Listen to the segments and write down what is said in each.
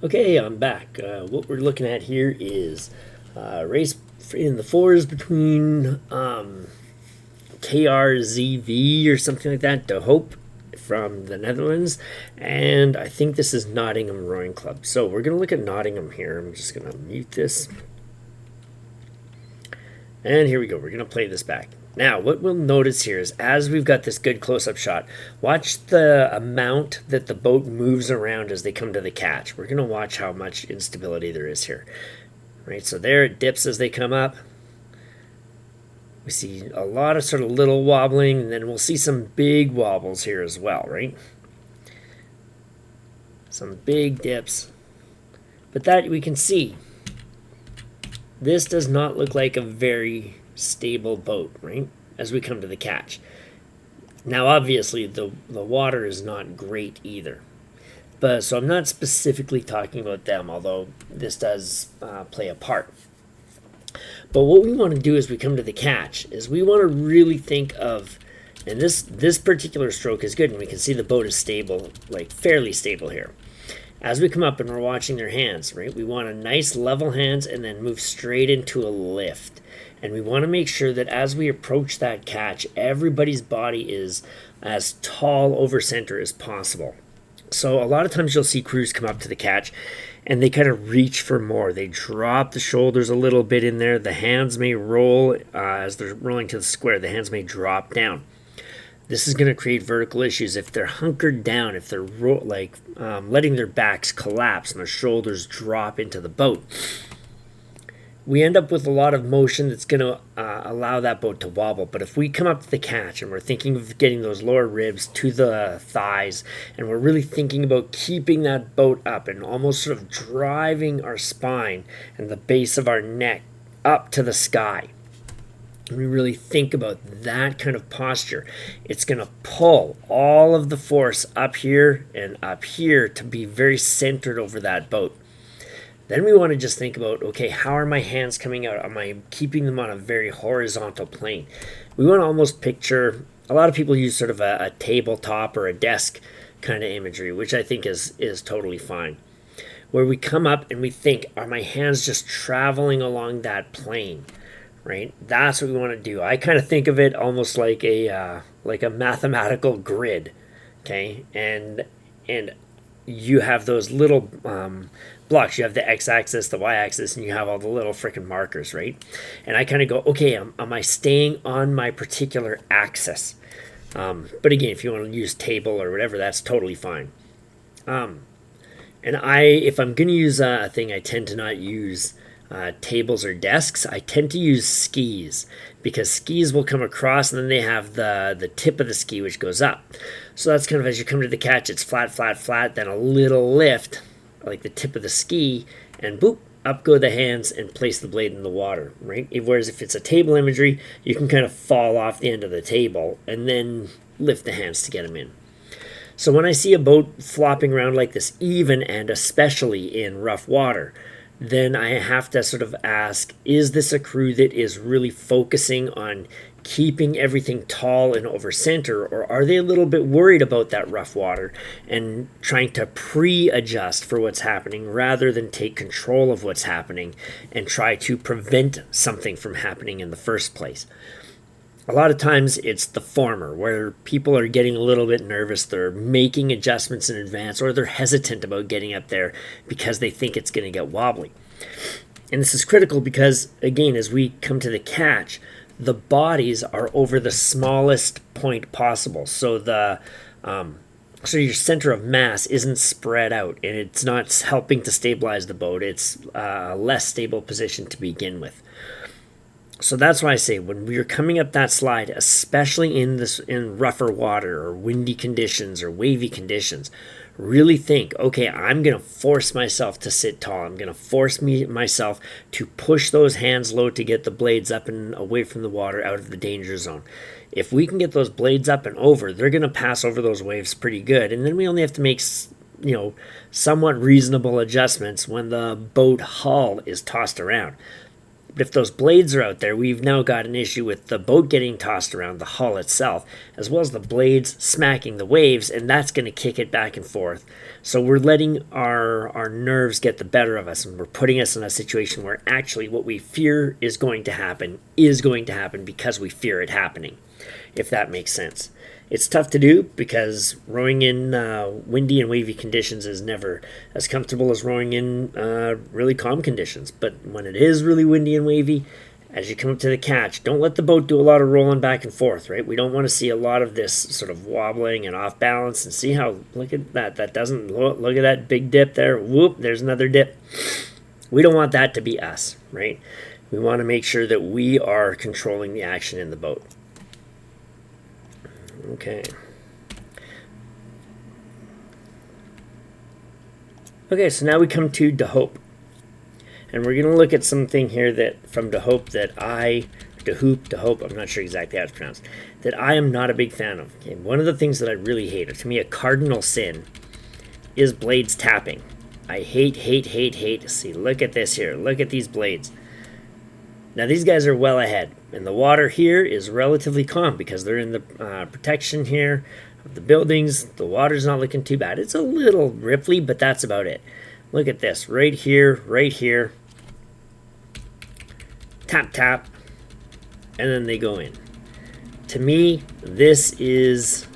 Okay, I'm back. What we're looking at here is race in the fours between KRZV or something like that, De Hoop from the Netherlands, and I think this is Nottingham Rowing Club. So we're going to look at Nottingham here. I'm just going to mute this. And here we go. We're going to play this back. Now, what we'll notice here is as we've got this good close-up shot, watch the amount that the boat moves around as they come to the catch. We're going to watch how much instability there is here. Right, so there it dips as they come up. We see a lot of sort of little wobbling, and then we'll see some big wobbles here as well, right? Some big dips. But that we can see. This does not look like a very stable boat, right? As we come to the catch. Now, obviously, the water is not great either. But so I'm not specifically talking about them, although this does play a part. But what we want to do as we come to the catch is we want to really think of, and this particular stroke is good, and we can see the boat is stable, like fairly stable here. As we come up and we're watching their hands, right, we want a nice level hands and then move straight into a lift. And we want to make sure that as we approach that catch, everybody's body is as tall over center as possible. So a lot of times you'll see crews come up to the catch and they kind of reach for more. They drop the shoulders a little bit in there. The hands may roll as they're rolling to the square. The hands may drop down. This is going to create vertical issues if they're hunkered down, if they're letting their backs collapse and their shoulders drop into the boat. We end up with a lot of motion that's going to allow that boat to wobble. But if we come up to the catch and we're thinking of getting those lower ribs to the thighs, and we're really thinking about keeping that boat up and almost sort of driving our spine and the base of our neck up to the sky, and we really think about that kind of posture, it's going to pull all of the force up here and up here to be very centered over that boat. Then we want to just think about, okay, how are my hands coming out? Am I keeping them on a very horizontal plane? We want to almost picture, a lot of people use sort of a tabletop or a desk kind of imagery, which I think is totally fine. Where we come up and we think, are my hands just traveling along that plane? Right? That's what we want to do. I kind of think of it almost like a mathematical grid. Okay, and you have those little blocks. You have the x-axis, the y-axis, and you have all the little freaking markers, right? And I kind of go, okay, am I staying on my particular axis? But again, if you want to use table or whatever, that's totally fine. And if I'm going to use a thing, I tend to not use tables or desks. I tend to use skis because skis will come across and then they have the tip of the ski which goes up. So that's kind of as you come to the catch, it's flat, flat, flat, then a little lift like the tip of the ski, and boop, up go the hands and place the blade in the water, right? Whereas if it's a table imagery, you can kind of fall off the end of the table and then lift the hands to get them in. So when I see a boat flopping around like this, even and especially in rough water, then I have to sort of ask, is this a crew that is really focusing on keeping everything tall and over center, or are they a little bit worried about that rough water and trying to pre-adjust for what's happening rather than take control of what's happening and try to prevent something from happening in the first place? A lot of times it's the former, where people are getting a little bit nervous, they're making adjustments in advance, or they're hesitant about getting up there because they think it's going to get wobbly. And this is critical because, again, as we come to the catch, the bodies are over the smallest point possible. So so your center of mass isn't spread out, and it's not helping to stabilize the boat. It's a less stable position to begin with. So that's why I say when we're coming up that slide, especially in rougher water or windy conditions or wavy conditions, really think, okay, I'm going to force myself to sit tall. I'm going to force myself to push those hands low to get the blades up and away from the water, out of the danger zone. If we can get those blades up and over, they're going to pass over those waves pretty good. And then we only have to make somewhat reasonable adjustments when the boat hull is tossed around. But if those blades are out there, we've now got an issue with the boat getting tossed around, the hull itself, as well as the blades smacking the waves, and that's going to kick it back and forth. So we're letting our nerves get the better of us, and we're putting us in a situation where actually what we fear is going to happen because we fear it happening, if that makes sense. It's tough to do because rowing in windy and wavy conditions is never as comfortable as rowing in really calm conditions. But when it is really windy and wavy, as you come up to the catch, don't let the boat do a lot of rolling back and forth, right? We don't want to see a lot of this sort of wobbling and off balance. And see how, look at that doesn't, look at that big dip there. Whoop, there's another dip. We don't want that to be us, right? We want to make sure that we are controlling the action in the boat. Okay. Okay, so now we come to De Hoop. And we're going to look at something here that from De Hoop, I'm not sure exactly how it's pronounced, that I am not a big fan of. Okay, one of the things that I really hate, to me a cardinal sin, is blades tapping. I hate. See, look at this here. Look at these blades. Now these guys are well ahead, and the water here is relatively calm because they're in the protection here of the buildings. The water's not looking too bad. It's a little ripply, but that's about it. Look at this, right here, tap, tap, and then they go in. To me, this is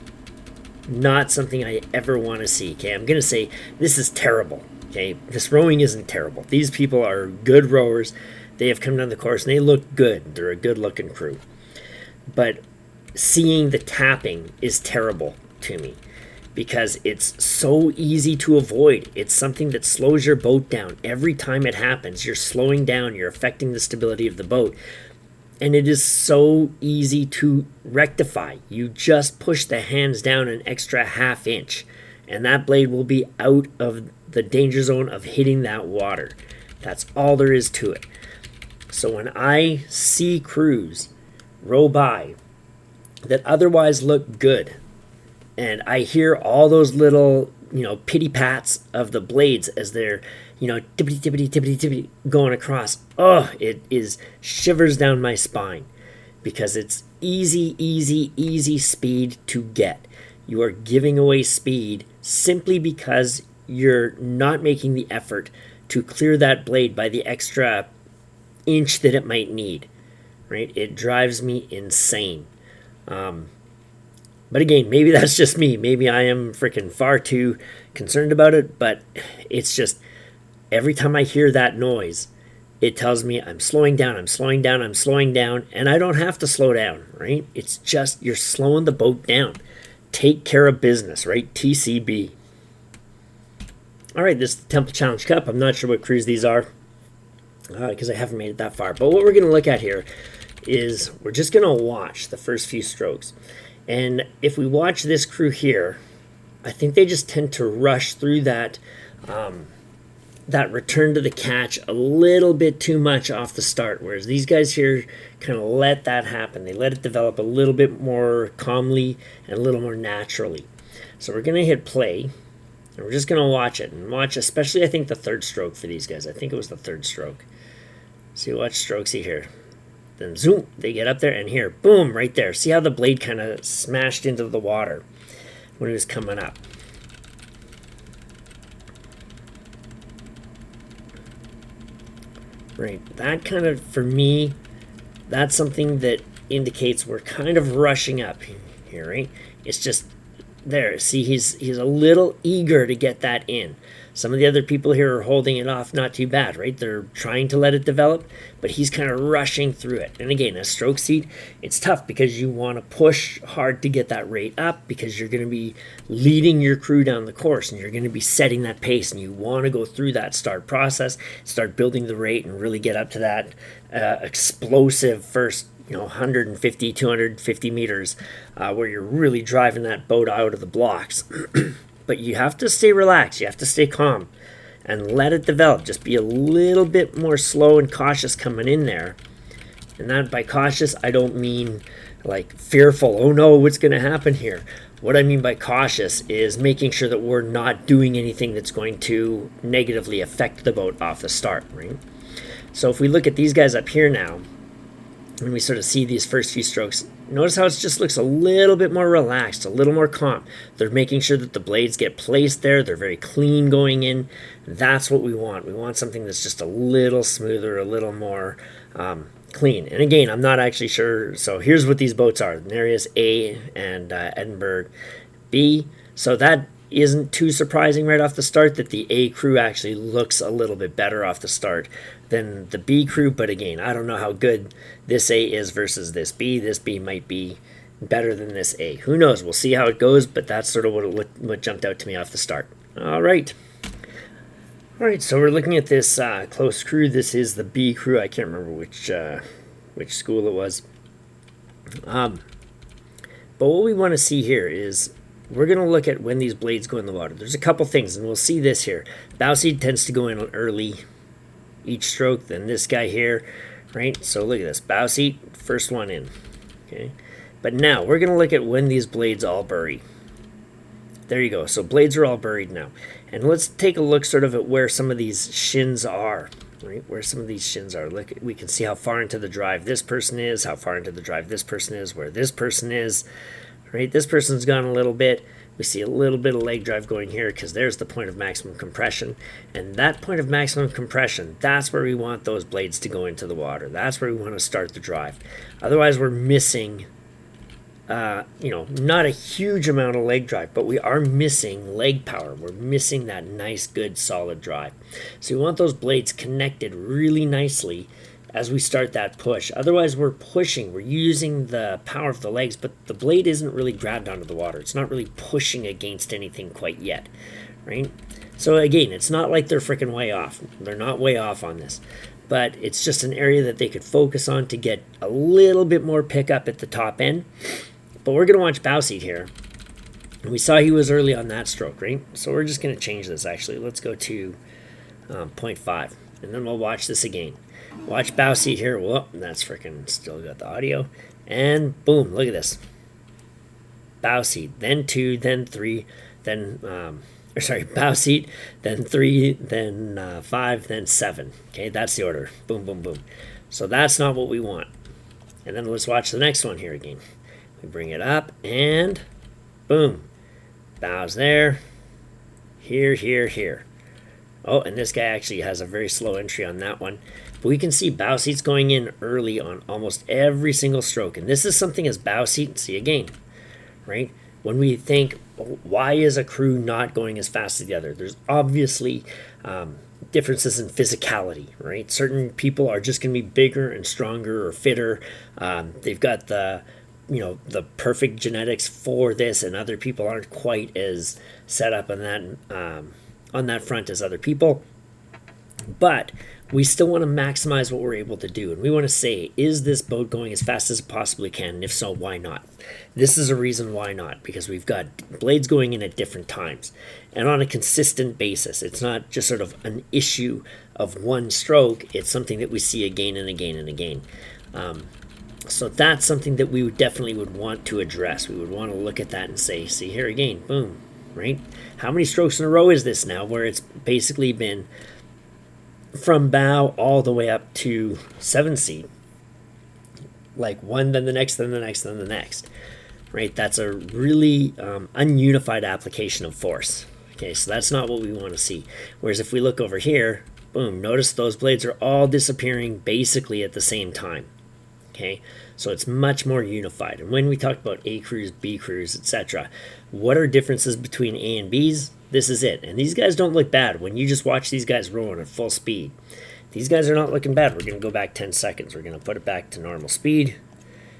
not something I ever want to see, okay? I'm going to say this is terrible, okay? This rowing isn't terrible. These people are good rowers. They have come down the course and they look good. They're a good looking crew. But seeing the tapping is terrible to me because it's so easy to avoid. It's something that slows your boat down. Every time it happens, you're slowing down, you're affecting the stability of the boat. And it is so easy to rectify. You just push the hands down an extra ½ inch and that blade will be out of the danger zone of hitting that water. That's all there is to it. So when I see crews row by that otherwise look good, and I hear all those little, pity pats of the blades as they're, tippity going across, it is shivers down my spine because it's easy speed to get. You are giving away speed simply because you're not making the effort to clear that blade by the extra inch that it might need, right? It drives me insane. But again, maybe that's just me. Maybe I am freaking far too concerned about it, but it's just every time I hear that noise, it tells me I'm slowing down, and I don't have to slow down, right? It's just you're slowing the boat down. Take care of business, right? TCB. All right, this is the Temple Challenge Cup. I'm not sure what crews these are, because I haven't made it that far. But what we're going to look at here is we're just going to watch the first few strokes. And if we watch this crew here, I think they just tend to rush through that that return to the catch a little bit too much off the start, whereas these guys here kind of let that happen. They let it develop a little bit more calmly and a little more naturally. So we're going to hit play, and we're just going to watch it, and watch especially I think the third stroke for these guys. I think it was the third stroke. See what strokes here. Then zoom, they get up there, and here, boom, right there. See how the blade kind of smashed into the water when it was coming up. Right, that kind of, for me, that's something that indicates we're kind of rushing up here, right? It's just there. See, he's a little eager to get that in. Some of the other people here are holding it off not too bad, right? They're trying to let it develop, but he's kind of rushing through it. And again, a stroke seat, it's tough because you want to push hard to get that rate up because you're going to be leading your crew down the course and you're going to be setting that pace, and you want to go through that start process, start building the rate and really get up to that explosive first 150, 250 meters where you're really driving that boat out of the blocks. But you have to stay relaxed. You have to stay calm and let it develop. Just be a little bit more slow and cautious coming in there. And that by cautious, I don't mean like fearful. Oh no, what's going to happen here? What I mean by cautious is making sure that we're not doing anything that's going to negatively affect the boat off the start, right? So if we look at these guys up here now, and we sort of see these first few strokes, notice how it just looks a little bit more relaxed, a little more calm. They're making sure that the blades get placed there. They're very clean going in. That's what we want. We want something that's just a little smoother, a little more clean. And again, I'm not actually sure. So here's what these boats are: Nereus A and Edinburgh B. So that isn't too surprising right off the start that the A crew actually looks a little bit better off the start than the B crew. But again, I don't know how good this A is versus this B. This B might be better than this A. Who knows? We'll see how it goes, but that's sort of what jumped out to me off the start. All right. All right, so we're looking at this close crew. This is the B crew. I can't remember which school it was. But what we want to see here is we're going to look at when these blades go in the water. There's a couple things, and we'll see this here. Bow seat tends to go in early each stroke than this guy here, right? So look at this. Bow seat, first one in. Okay. But now we're going to look at when these blades all bury. There you go. So blades are all buried now. And let's take a look sort of at where some of these shins are, right? Where some of these shins are. Look, we can see how far into the drive this person is, how far into the drive this person is, where this person is. Right, this person's gone a little bit. We see a little bit of leg drive going here because there's the point of maximum compression. And that point of maximum compression, that's where we want those blades to go into the water. That's where we want to start the drive. Otherwise, we're missing, not a huge amount of leg drive, but we are missing leg power. We're missing that nice, good, solid drive. So we want those blades connected really nicely as we start that push. Otherwise, we're pushing. We're using the power of the legs, but the blade isn't really grabbed onto the water. It's not really pushing against anything quite yet, right? So again, it's not like they're freaking way off. They're not way off on this, but it's just an area that they could focus on to get a little bit more pickup at the top end. But we're going to watch bow seat here. And we saw he was early on that stroke, right? So we're just going to change this, actually. Let's go to 0.5, and then we'll watch this again. Watch bow seat here. Whoa, that's freaking still got the audio. And boom, look at this. Bow seat, then 2, then 3, then, bow seat, then 3, then 5, then 7. Okay, that's the order. Boom, boom, boom. So that's not what we want. And then let's watch the next one here again. We bring it up, and boom. Bows there. Here, here, here. Oh, and this guy actually has a very slow entry on that one. But we can see bow seats going in early on almost every single stroke. And this is something as bow seat, see again, right? When we think, why is a crew not going as fast as the other? There's obviously differences in physicality, right? Certain people are just going to be bigger and stronger or fitter. They've got the perfect genetics for this, and other people aren't quite as set up on that front as other people. But we still want to maximize what we're able to do. And we want to say, is this boat going as fast as it possibly can? And if so, why not? This is a reason why not, because we've got blades going in at different times and on a consistent basis. It's not just sort of an issue of one stroke. It's something that we see again and again and again. So that's something that we definitely would want to address. We would want to look at that and say, see here again, boom, right? How many strokes in a row is this now where it's basically been from bow all the way up to 7 seat, like one, then the next, then the next, then the next, right? That's a really ununified application of force. Okay, so that's not what we want to see. Whereas if we look over here, boom, notice those blades are all disappearing basically at the same time. Okay, so it's much more unified. And when we talk about A crews, B crews, etc., what are differences between A and B's? This is it. And these guys don't look bad. When you just watch these guys rowing at full speed, these guys are not looking bad. We're going to go back 10 seconds. We're going to put it back to normal speed.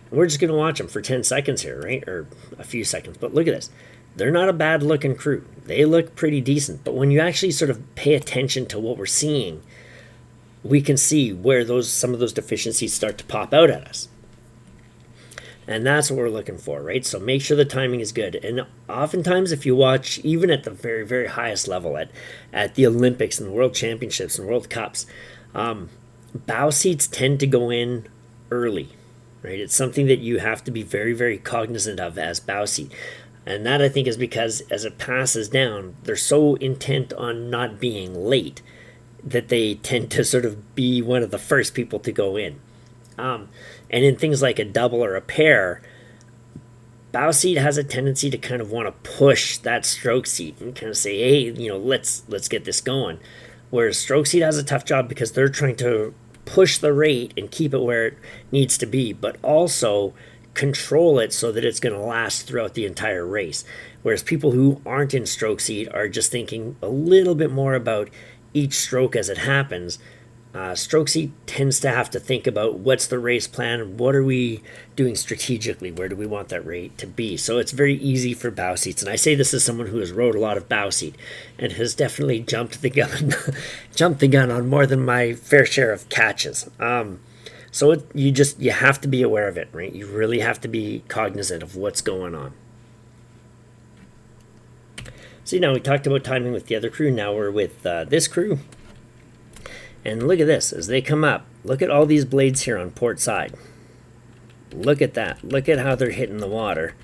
And we're just going to watch them for 10 seconds here, right? Or a few seconds. But look at this. They're not a bad looking crew. They look pretty decent. But when you actually sort of pay attention to what we're seeing, we can see where some of those deficiencies start to pop out at us. And that's what we're looking for, right? So make sure the timing is good. And oftentimes, if you watch, even at the very, very highest level, at the Olympics and the World Championships and World Cups, bow seats tend to go in early, right? It's something that you have to be very, very cognizant of as bow seat. And that, I think, is because as it passes down, they're so intent on not being late that they tend to sort of be one of the first people to go in. And in things like a double or a pair, bow seat has a tendency to kind of want to push that stroke seat and kind of say, hey, let's get this going. Whereas stroke seat has a tough job because they're trying to push the rate and keep it where it needs to be, but also control it so that it's going to last throughout the entire race. Whereas people who aren't in stroke seat are just thinking a little bit more about each stroke as it happens. Stroke seat tends to have to think about what's the race plan, what are we doing strategically, where do we want that rate to be. So it's very easy for bow seats, and I say this as someone who has rode a lot of bow seat and has definitely jumped the gun on more than my fair share of catches. So you have to be aware of it, right? You really have to be cognizant of what's going on. See, now we talked about timing with the other crew. Now we're with this crew. And look at this, as they come up, look at all these blades here on port side. Look at that. Look at how they're hitting the water.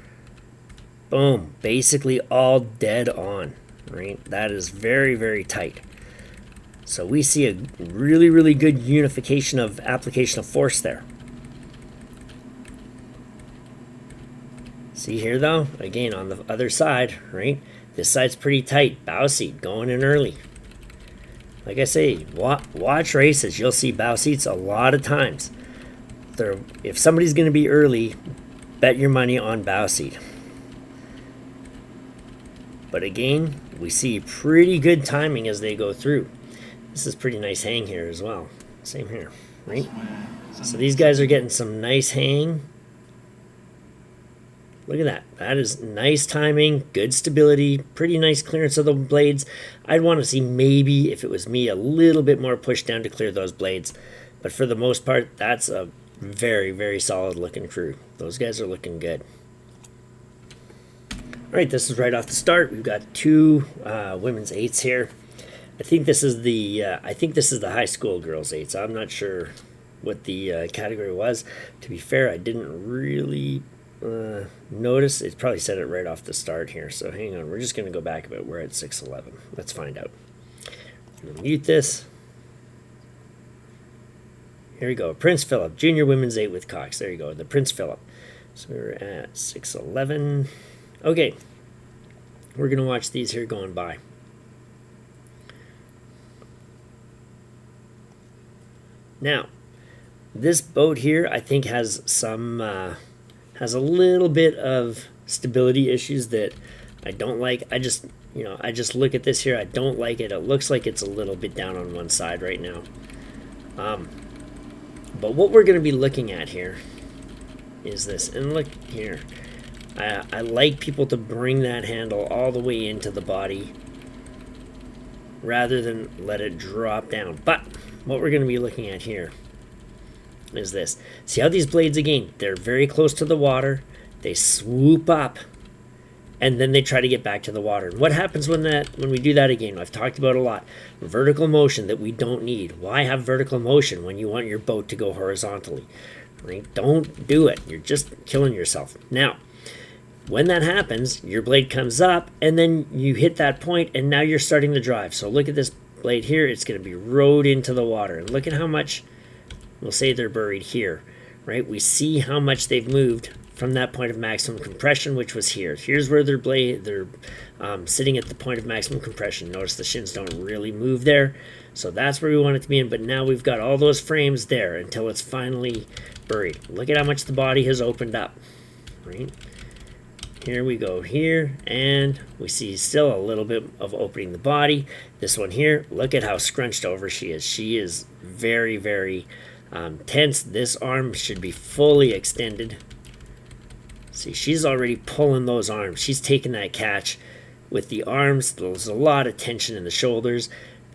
Boom. Basically all dead on, right? That is very, very tight. So we see a really, really good unification of application of force there. See here though, again on the other side, right? This side's pretty tight. Bow seat going in early. Like I say, watch races. You'll see bow seats a lot of times. If somebody's going to be early, bet your money on bow seat. But again, we see pretty good timing as they go through. This is pretty nice hang here as well. Same here, right? So these guys are getting some nice hang. Look at that. That is nice timing, good stability, pretty nice clearance of the blades. I'd want to see maybe, if it was me, a little bit more push down to clear those blades. But for the most part, that's a very, very solid looking crew. Those guys are looking good. All right, this is right off the start. We've got two women's 8s here. I think this is the high school girls 8s. I'm not sure what the category was. To be fair, I didn't really notice. It probably said it right off the start here. So hang on, we're just going to go back a bit. We're at 6:11. Let's find out. I'm going to mute this. Here we go. Prince Philip, junior women's 8 with Cox. There you go, the Prince Philip. So we're at 6:11. Okay, we're going to watch these here going by. Now, this boat here, I think, has some has a little bit of stability issues that I don't like. I just look at this here. I don't like it. It looks like it's a little bit down on one side right now. But what we're going to be looking at here is this. And look here. I like people to bring that handle all the way into the body rather than let it drop down. But what we're going to be looking at here is this. See how these blades, again, they're very close to the water. They swoop up and then they try to get back to the water. And what happens when we do that again? I've talked about a lot. Vertical motion that we don't need. Why have vertical motion when you want your boat to go horizontally? Right? Don't do it. You're just killing yourself. Now, when that happens, your blade comes up and then you hit that point and now you're starting to drive. So look at this blade here. It's going to be rowed into the water. And look at how much, we'll say they're buried here, right? We see how much they've moved from that point of maximum compression, which was here. Here's where they're sitting at the point of maximum compression. Notice the shins don't really move there. So that's where we want it to be in. But now we've got all those frames there until it's finally buried. Look at how much the body has opened up, right? Here we go here, and we see still a little bit of opening the body. This one here, look at how scrunched over she is. She is very, very tense. This arm should be fully extended. See, she's already pulling those arms. She's taking that catch with the arms. There's a lot of tension in the shoulders.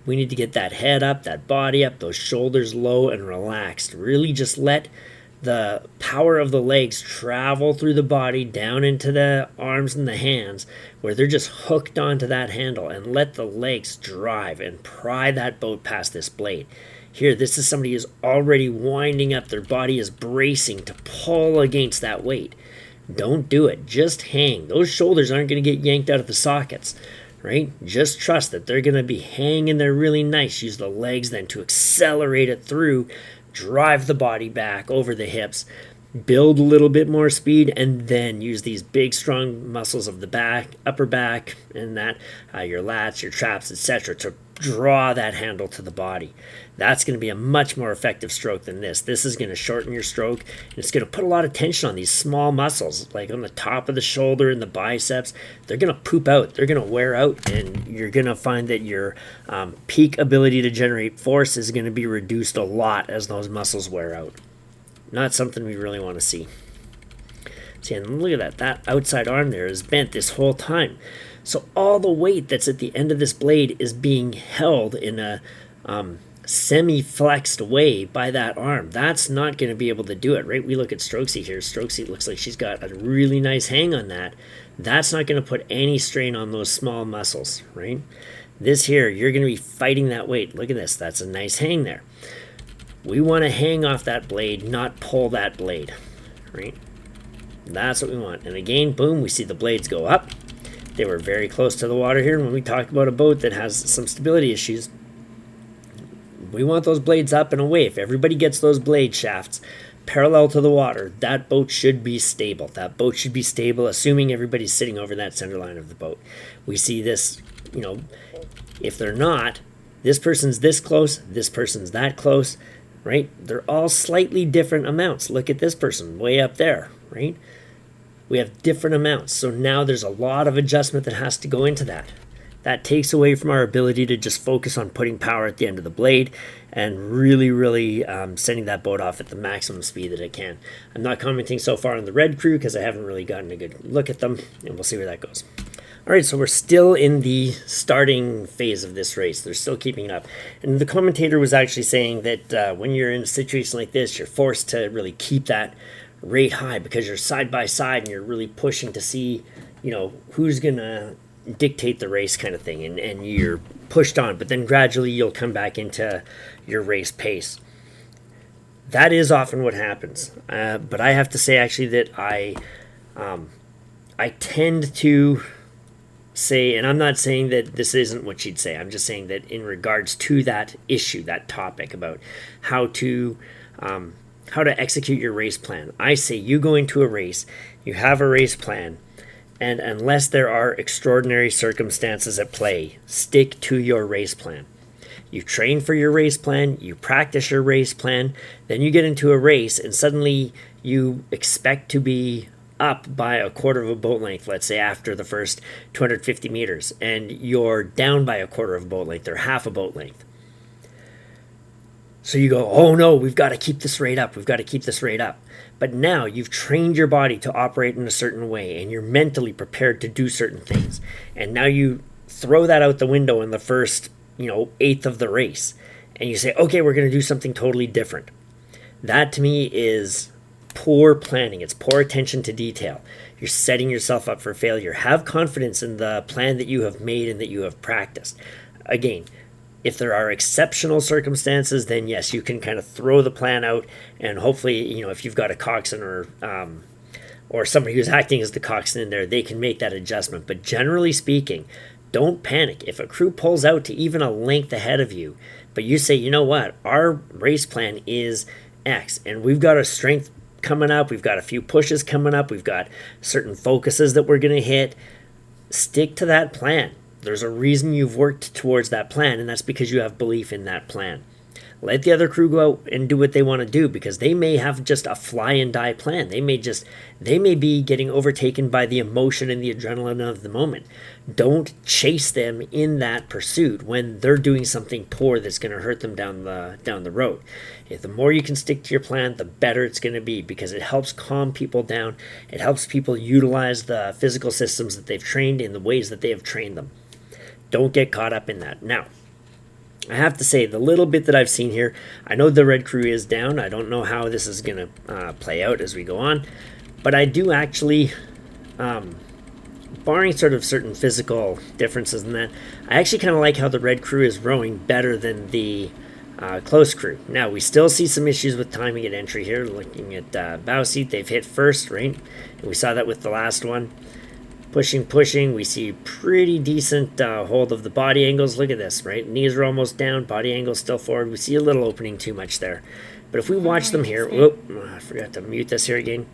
We need to get that head up, that body up, those shoulders low and relaxed. Really just let the power of the legs travel through the body down into the arms and the hands where they're just hooked onto that handle, and let the legs drive and pry that boat past this blade. Here, this is somebody who's already winding up. Their body is bracing to pull against that weight. Don't do it. Just hang. Those shoulders aren't going to get yanked out of the sockets, right? Just trust that they're going to be hanging there really nice. Use the legs then to accelerate it through, drive the body back over the hips, build a little bit more speed, and then use these big strong muscles of the back, upper back, and that your lats, your traps, etc., to draw that handle to the body. That's going to be a much more effective stroke than this. This is going to shorten your stroke, and it's going to put a lot of tension on these small muscles, like on the top of the shoulder and the biceps. They're going to poop out. They're going to wear out, and you're going to find that your peak ability to generate force is going to be reduced a lot as those muscles wear out. Not something we really want to see. See, and look at that. That outside arm there is bent this whole time. So all the weight that's at the end of this blade is being held in a semi-flexed way by that arm. That's not going to be able to do it, right? We look at Strokesy here. Strokesy looks like she's got a really nice hang on that. That's not going to put any strain on those small muscles, right? This here, you're going to be fighting that weight. Look at this. That's a nice hang there. We want to hang off that blade, not pull that blade, right? That's what we want. And again, boom, we see the blades go up. They were very close to the water here. And when we talk about a boat that has some stability issues, we want those blades up and away. If everybody gets those blade shafts parallel to the water, that boat should be stable. That boat should be stable, assuming everybody's sitting over that center line of the boat. We see this, if they're not, this person's this close, this person's that close, right? They're all slightly different amounts. Look at this person way up there, right? We have different amounts. So now there's a lot of adjustment that has to go into that. That takes away from our ability to just focus on putting power at the end of the blade and really sending that boat off at the maximum speed that it can. I'm not commenting so far on the red crew because I haven't really gotten a good look at them, and we'll see where that goes. All right, so we're still in the starting phase of this race. They're still keeping it up. And the commentator was actually saying that when you're in a situation like this, you're forced to really keep that rate high because you're side by side and you're really pushing to see, who's going to dictate the race kind of thing. And you're pushed on, but then gradually you'll come back into your race pace. That is often what happens. But I have to say actually that I tend to say, and I'm not saying that this isn't what she'd say, I'm just saying that in regards to that issue, that topic about how to execute your race plan, I say you go into a race, you have a race plan, and unless there are extraordinary circumstances at play, stick to your race plan. You train for your race plan, you practice your race plan, then you get into a race and suddenly you expect to be up by a quarter of a boat length, let's say after the first 250 meters, and you're down by a quarter of a boat length or half a boat length. So you go, oh no, we've got to keep this rate up. We've got to keep this rate up. But now you've trained your body to operate in a certain way and you're mentally prepared to do certain things. And now you throw that out the window in the first, eighth of the race. And you say, okay, we're going to do something totally different. That to me is poor planning. It's poor attention to detail. You're setting yourself up for failure. Have confidence in the plan that you have made and that you have practiced. Again, if there are exceptional circumstances, then yes, you can kind of throw the plan out, and hopefully, if you've got a coxswain or somebody who's acting as the coxswain in there, they can make that adjustment. But generally speaking, don't panic. If a crew pulls out to even a length ahead of you, but you say, you know what, our race plan is X, and we've got a strength coming up, we've got a few pushes coming up, we've got certain focuses that we're going to hit, stick to that plan. There's a reason you've worked towards that plan, and that's because you have belief in that plan. Let the other crew go out and do what they want to do, because they may have just a fly and die plan. They may be getting overtaken by the emotion and the adrenaline of the moment. Don't chase them in that pursuit when they're doing something poor that's going to hurt them down the road. If the more you can stick to your plan, the better it's going to be, because it helps calm people down. It helps people utilize the physical systems that they've trained in the ways that they have trained them. Don't get caught up in that. Now, I have to say, the little bit that I've seen here, I know the red crew is down. I don't know how this is going to play out as we go on. But I do actually, barring sort of certain physical differences in that, I actually kind of like how the red crew is rowing better than the close crew. Now, we still see some issues with timing at entry here. Looking at bow seat, they've hit first, right? And we saw that with the last one. pushing. We see pretty decent hold of the body angles. Look at this, right? Knees are almost down, body angle still forward. We see a little opening too much there. But if we watch them here, whoop, I forgot to mute this here again.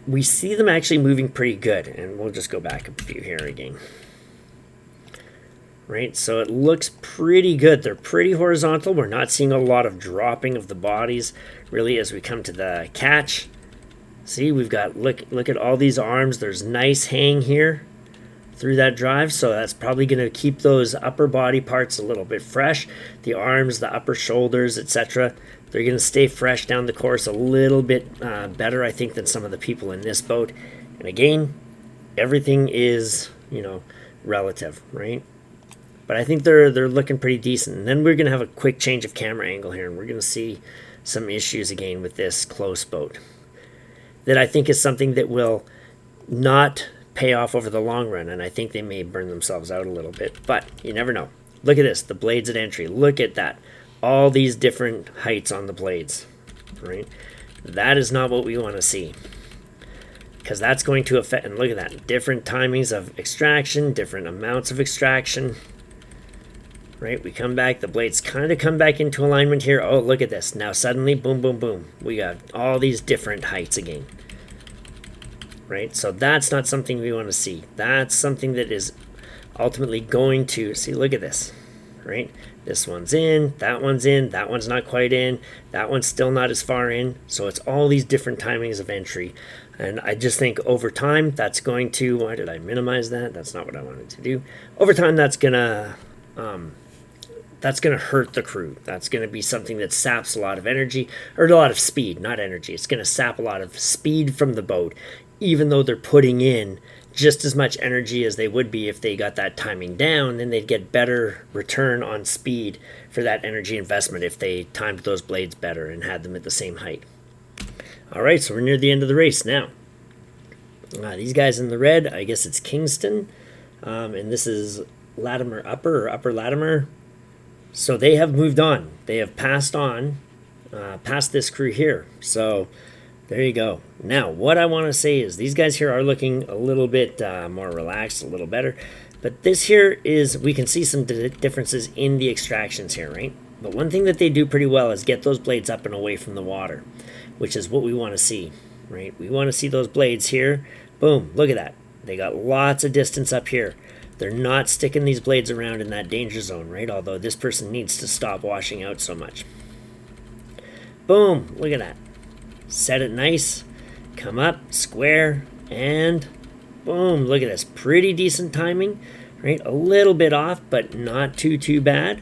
We see them actually moving pretty good. And we'll just go back a few here again. Right, so it looks pretty good. They're pretty horizontal. We're not seeing a lot of dropping of the bodies really as we come to the catch. See, we've got, look at all these arms. There's nice hang here through that drive, so that's probably going to keep those upper body parts a little bit fresh. The arms, the upper shoulders, etc. They're going to stay fresh down the course a little bit better, I think, than some of the people in this boat. And again, everything is, relative, right? But I think they're looking pretty decent. And then we're going to have a quick change of camera angle here, and we're going to see some issues again with this close boat that I think is something that will not pay off over the long run, and I think they may burn themselves out a little bit, but you never know. Look at this, the blades at entry. Look at that. All these different heights on the blades, right? That is not what we want to see, because that's going to affect, and look at that, different timings of extraction, different amounts of extraction. Right, we come back, the blades kind of come back into alignment here. Oh, look at this. Now suddenly, boom, boom, boom. We got all these different heights again. Right, so that's not something we want to see. That's something that is ultimately going to, see, look at this. Right, this one's in, that one's not quite in, that one's still not as far in. So it's all these different timings of entry. And I just think over time, that's going to, why did I minimize that? That's not what I wanted to do. Over time, that's going to hurt the crew. That's going to be something that saps a lot of energy, or a lot of speed, not energy. It's going to sap a lot of speed from the boat, even though they're putting in just as much energy as they would be if they got that timing down. Then they'd get better return on speed for that energy investment if they timed those blades better and had them at the same height. All right, so we're near the end of the race now. These guys in the red, I guess it's Kingston, and this is Latimer Upper, or Upper Latimer. So they have moved on. They have passed on, past this crew here. So there you go. Now, what I want to say is these guys here are looking a little bit more relaxed, a little better. But this here is, we can see some differences in the extractions here, right? But one thing that they do pretty well is get those blades up and away from the water, which is what we want to see, right? We want to see those blades here. Boom, look at that. They got lots of distance up here. They're not sticking these blades around in that danger zone, right? Although this person needs to stop washing out so much. Boom, look at that. Set it nice, come up, square, and boom, look at this. Pretty decent timing, right? A little bit off, but not too bad.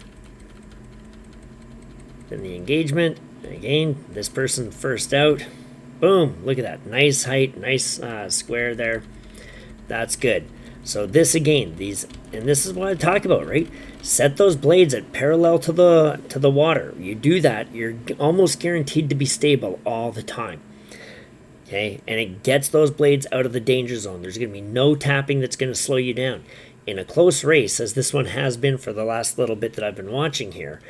Then the engagement, again, this person first out. Boom, look at that. Nice height, nice square there. That's good. So this again, and this is what I talk about, right? Set those blades at parallel to the water. You do that, you're almost guaranteed to be stable all the time. Okay, and it gets those blades out of the danger zone. There's going to be no tapping that's going to slow you down. In a close race, as this one has been for the last little bit that I've been watching here,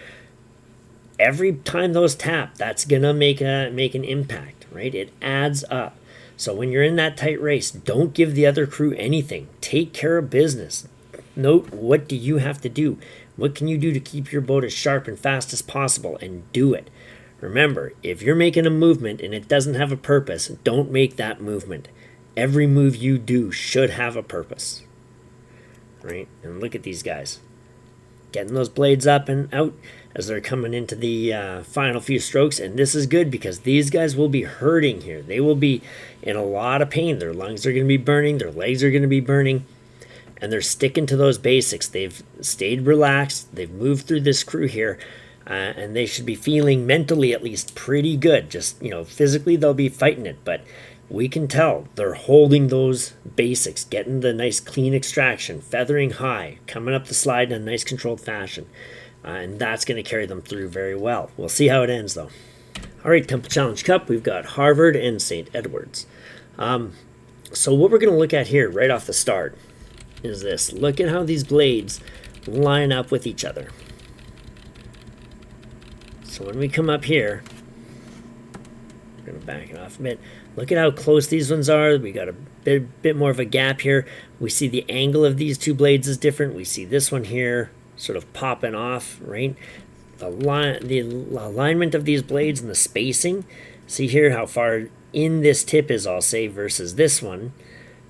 every time those tap, that's going to make an impact, right? It adds up. So when you're in that tight race, don't give the other crew anything. Take care of business. Note, what do you have to do? What can you do to keep your boat as sharp and fast as possible, and do it. Remember, if you're making a movement and it doesn't have a purpose, don't make that movement. Every move you do should have a purpose. Right? And look at these guys. Getting those blades up and out as they're coming into the final few strokes. And this is good because these guys will be hurting here. They will be in a lot of pain. Their lungs are going to be burning. Their legs are going to be burning. And they're sticking to those basics. They've stayed relaxed. They've moved through this crew here. And they should be feeling mentally at least pretty good. Just, physically they'll be fighting it. But we can tell they're holding those basics, getting the nice clean extraction, feathering high, coming up the slide in a nice controlled fashion. And that's going to carry them through very well. We'll see how it ends, though. All right, Temple Challenge Cup, we've got Harvard and St. Edwards. So what we're going to look at here right off the start is this. Look at how these blades line up with each other. So when we come up here, We're gonna back it off a bit. Look at how close these ones are. We got a bit more of a gap here. We see the angle of these two blades is different. We see this one here sort of popping off, right? The alignment of these blades and the spacing. See here how far in this tip is, I'll say, versus this one,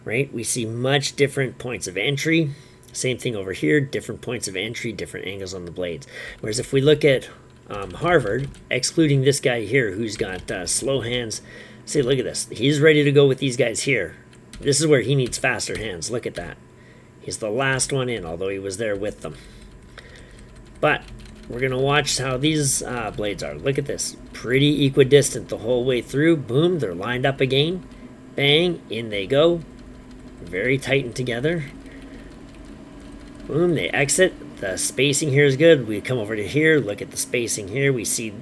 right? We see much different points of entry. Same thing over here, different points of entry, different angles on the blades. Whereas if we look at Harvard, excluding this guy here who's got slow hands, see, look at this. He's ready to go with these guys here. This is where he needs faster hands. Look at that. He's the last one in, although he was there with them. But we're going to watch how these blades are. Look at this. Pretty equidistant the whole way through. Boom, they're lined up again. Bang, in they go. Very tightened together. Boom, they exit. The spacing here is good. We come over to here, look at the spacing here. We see,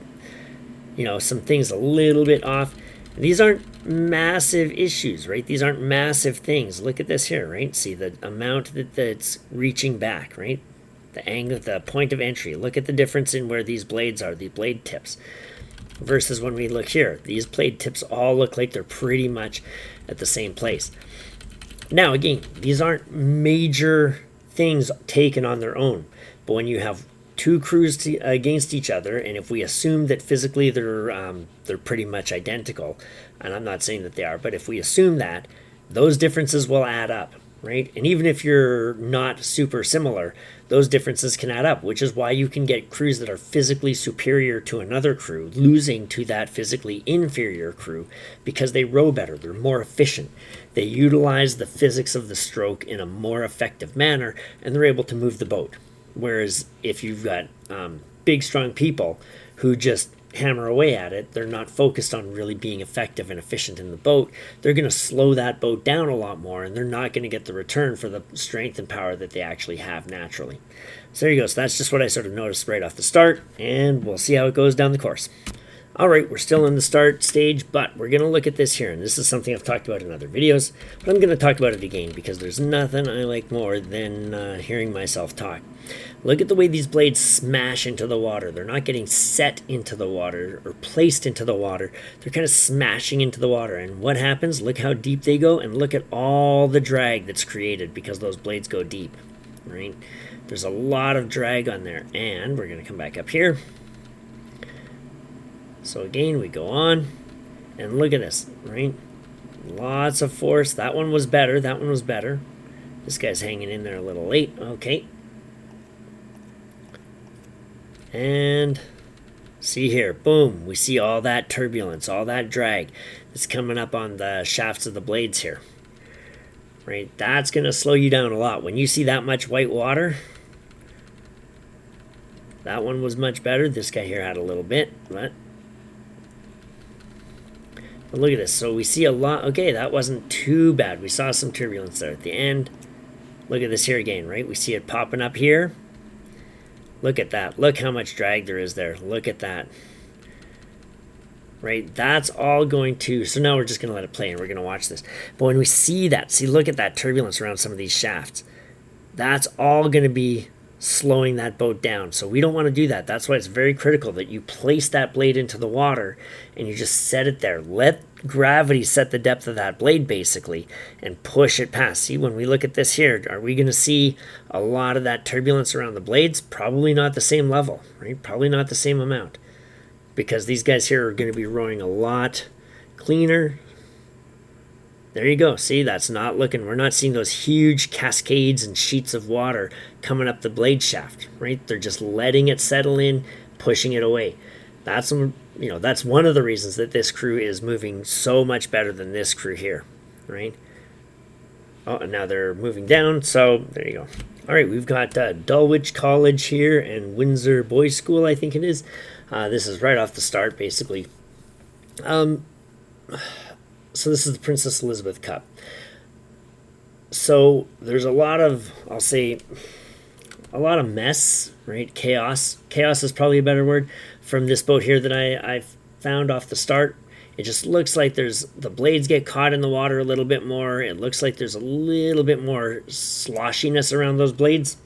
you know, some things a little bit off. And these aren't massive issues, right? These aren't massive things. Look at this here, right? See the amount that's reaching back, right? The angle, the point of entry. Look at the difference in where these blades are, the blade tips. Versus when we look here, these blade tips all look like they're pretty much at the same place. Now, again, these aren't major things taken on their own, but when you have two crews against each other, and if we assume that physically they're pretty much identical, and I'm not saying that they are, but if we assume that, those differences will add up, right? And even if you're not super similar, those differences can add up, which is why you can get crews that are physically superior to another crew losing to that physically inferior crew because they row better, they're more efficient, they utilize the physics of the stroke in a more effective manner, and they're able to move the boat. Whereas if you've got big, strong people who just hammer away at it, they're not focused on really being effective and efficient in the boat, they're going to slow that boat down a lot more, and they're not going to get the return for the strength and power that they actually have naturally. So there you go. So that's just what I sort of noticed right off the start, and we'll see how it goes down the course. All right, we're still in the start stage, but we're going to look at this here, and this is something I've talked about in other videos, but I'm going to talk about it again because there's nothing I like more than hearing myself talk. Look at the way these blades smash into the water. They're not getting set into the water or placed into the water. They're kind of smashing into the water, and what happens? Look how deep they go, and look at all the drag that's created because those blades go deep, right? There's a lot of drag on there, and we're going to come back up here. So again, we go on, and look at this, right? Lots of force. That one was better. That one was better. This guy's hanging in there a little late. Okay. And see here, boom. We see all that turbulence, all that drag that's coming up on the shafts of the blades here, right? That's going to slow you down a lot. When you see that much white water, that one was much better. This guy here had a little bit, but look at this. So we see a lot. Okay, that wasn't too bad. We saw some turbulence there at the end. Look at this here again, right? We see it popping up here. Look at that. Look how much drag there is there. Look at that. Right? That's all going to... So now we're just going to let it play and we're going to watch this. But when we see that, see, look at that turbulence around some of these shafts. That's all going to be slowing that boat down. So we don't want to do that. That's why it's very critical that you place that blade into the water and you just set it there. Let gravity set the depth of that blade basically and push it past. See, when we look at this here, are we going to see a lot of that turbulence around the blades? Probably not the same level, right? Probably not the same amount because these guys here are going to be rowing a lot cleaner. There you go. See, that's not looking, we're not seeing those huge cascades and sheets of water coming up the blade shaft, right? They're just letting it settle in, pushing it away. That's, you know, that's one of the reasons that this crew is moving so much better than this crew here, right? Oh, and now they're moving down, so there you go. All right, we've got Dulwich College here and Windsor Boys School, I think it is. This is right off the start, basically. So this is the Princess Elizabeth Cup. So there's a lot of, I'll say, a lot of mess, right? Chaos. Chaos is probably a better word from this boat here that I found off the start. It just looks like there's, the blades get caught in the water a little bit more. It looks like there's a little bit more sloshiness around those blades.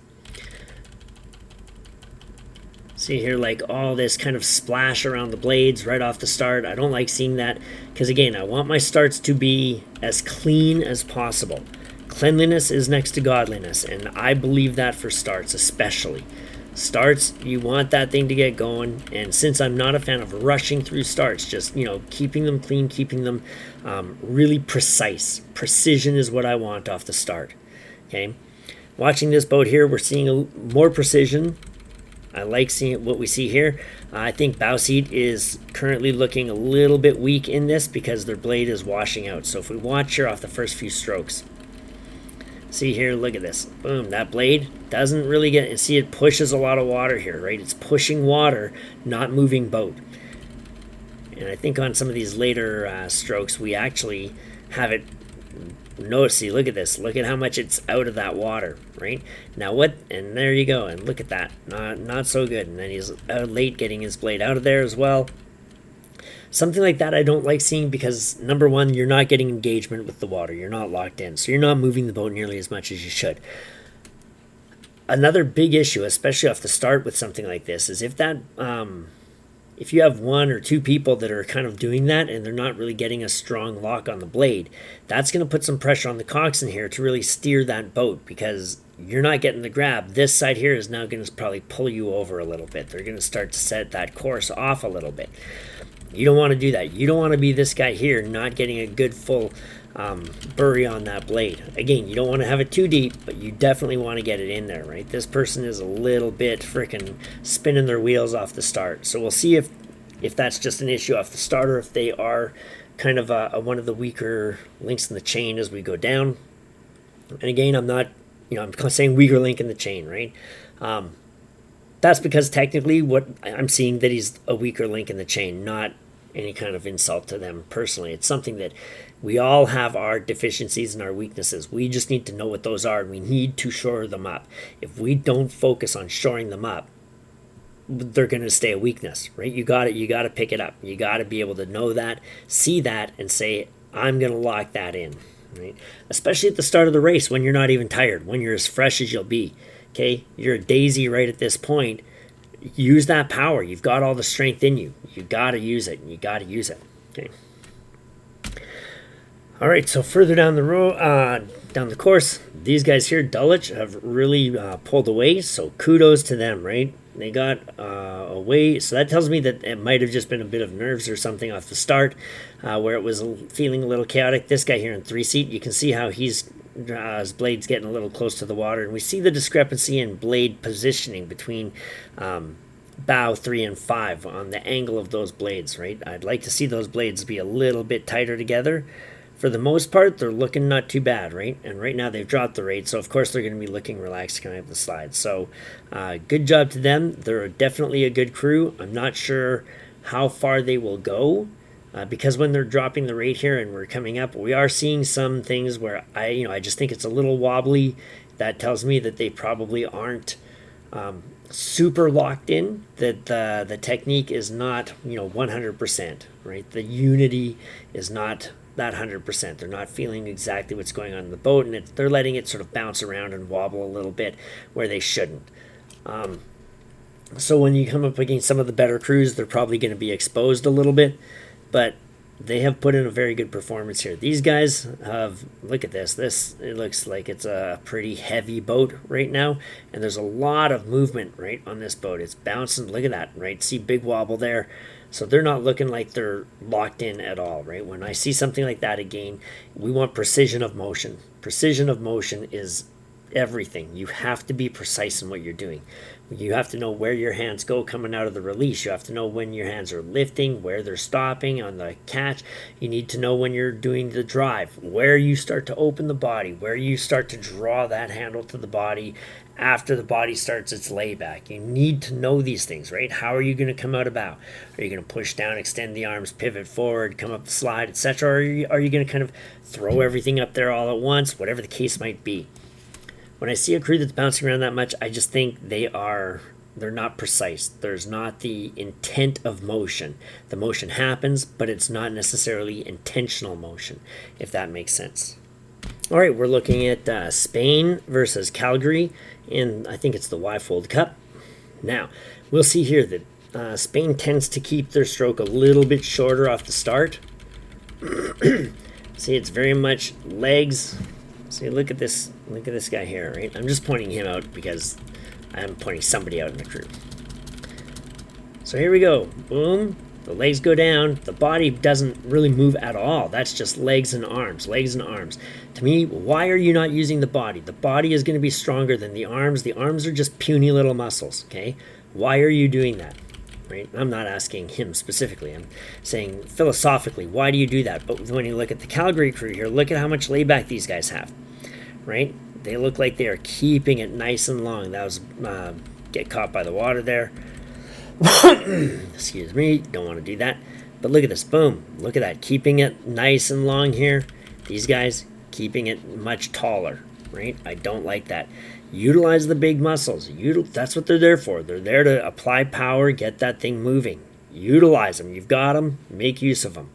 See here, like all this kind of splash around the blades right off the start. I don't like seeing that because, again, I want my starts to be as clean as possible. Cleanliness is next to godliness, and I believe that for starts especially. Starts, you want that thing to get going, and since I'm not a fan of rushing through starts, just, keeping them clean, keeping them really precise. Precision is what I want off the start. Okay, watching this boat here, we're seeing more precision. I like seeing what we see here. I think bow seat is currently looking a little bit weak in this because their blade is washing out. So if we watch here off the first few strokes, see here, look at this. Boom, that blade doesn't really get, see, it pushes a lot of water here, right? It's pushing water, not moving boat. And I think on some of these later strokes, we actually have it. Notice, see, look at this. Look at how much it's out of that water, right? Now what? And there you go. And look at that. Not so good. And then he's late getting his blade out of there as well. Something like that I don't like seeing because, number one, you're not getting engagement with the water. You're not locked in. So you're not moving the boat nearly as much as you should. Another big issue, especially off the start with something like this, is if that... if you have one or two people that are kind of doing that and they're not really getting a strong lock on the blade, that's going to put some pressure on the coxswain here to really steer that boat because you're not getting the grab. This side here is now going to probably pull you over a little bit. They're going to start to set that course off a little bit. You don't want to do that. You don't want to be this guy here not getting a good full bury on that blade. Again, you don't want to have it too deep, but you definitely want to get it in there, right? This person is a little bit freaking spinning their wheels off the start. So we'll see if that's just an issue off the start or if they are kind of one of the weaker links in the chain as we go down. And again, I'm not, I'm saying weaker link in the chain, right? That's because technically what I'm seeing that he's a weaker link in the chain, not any kind of insult to them personally. It's something that we all have our deficiencies and our weaknesses. We just need to know what those are, and we need to shore them up. If we don't focus on shoring them up, they're going to stay a weakness, right? You got to pick it up. You got to be able to know that, see that, and say, I'm going to lock that in, right? Especially at the start of the race when you're not even tired, when you're as fresh as you'll be. Okay, you're a daisy right at this point. Use that power. You've got all the strength in you. You got to use it. You got to use it. Okay. All right. So further down the road, down the course, these guys here, Dulwich, have really pulled away. So kudos to them, right? They got away. So that tells me that it might have just been a bit of nerves or something off the start, where it was feeling a little chaotic. This guy here in 3-seat, you can see how his blade's getting a little close to the water, and we see the discrepancy in blade positioning between bow 3 and 5 on the angle of those blades, right? I'd like to see those blades be a little bit tighter together. For the most part, they're looking not too bad, right? And right now they've dropped the rate, so of course they're going to be looking relaxed coming up the slide. So good job to them. They're definitely a good crew. I'm not sure how far they will go. Because when they're dropping the rate here and we're coming up, we are seeing some things where I just think it's a little wobbly. That tells me that they probably aren't super locked in, that the technique is not 100%, right? The unity is not that 100%. They're not feeling exactly what's going on in the boat, and they're letting it sort of bounce around and wobble a little bit where they shouldn't. So when you come up against some of the better crews, they're probably going to be exposed a little bit. But they have put in a very good performance here. These guys have, look at this. It looks like it's a pretty heavy boat right now. And there's a lot of movement, right, on this boat. It's bouncing. Look at that, right? See big wobble there. So they're not looking like they're locked in at all, right? When I see something like that again, we want precision of motion. Precision of motion is everything. You have to be precise in what you're doing. You have to know where your hands go coming out of the release. You have to know when your hands are lifting, where they're stopping on the catch. You need to know when you're doing the drive, where you start to open the body, where you start to draw that handle to the body after the body starts its layback. You need to know these things, right? How are you going to come out of bow? Are you going to push down, extend the arms, pivot forward, come up the slide, etc.? Or are you going to kind of throw everything up there all at once, whatever the case might be? When I see a crew that's bouncing around that much, I just think they're not precise. There's not the intent of motion. The motion happens, but it's not necessarily intentional motion, if that makes sense. All right, we're looking at Spain versus Calgary in, I think it's the Y-Fold Cup. Now, we'll see here that Spain tends to keep their stroke a little bit shorter off the start. See, it's very much legs. See, look at this guy here, right? I'm just pointing him out because I'm pointing somebody out in the crew. So here we go. Boom. The legs go down. The body doesn't really move at all. That's just legs and arms, legs and arms. To me, why are you not using the body? The body is going to be stronger than the arms. The arms are just puny little muscles, okay? Why are you doing that? Right? I'm not asking him specifically. I'm saying philosophically, why do you do that? But when you look at the Calgary crew here, look at how much layback these guys have, right? They look like they are keeping it nice and long. That was get caught by the water there. Excuse me, don't want to do that. But look at this, boom, look at that, keeping it nice and long here. These guys keeping it much taller, right? I don't like that. Utilize the big muscles. That's what they're there for. They're there to apply power, get that thing moving. Utilize them. You've got them, make use of them.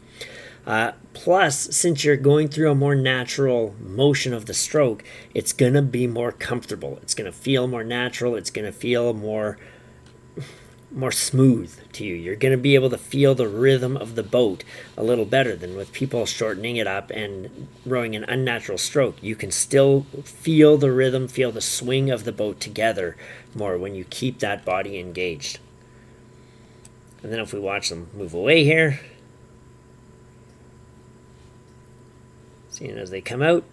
Plus, since you're going through a more natural motion of the stroke, it's going to be more comfortable. It's going to feel more natural. It's going to feel more smooth to you. You're going to be able to feel the rhythm of the boat a little better than with people shortening it up and rowing an unnatural stroke. You can still feel the rhythm, feel the swing of the boat together more when you keep that body engaged. And then if we watch them move away here, seeing as they come out,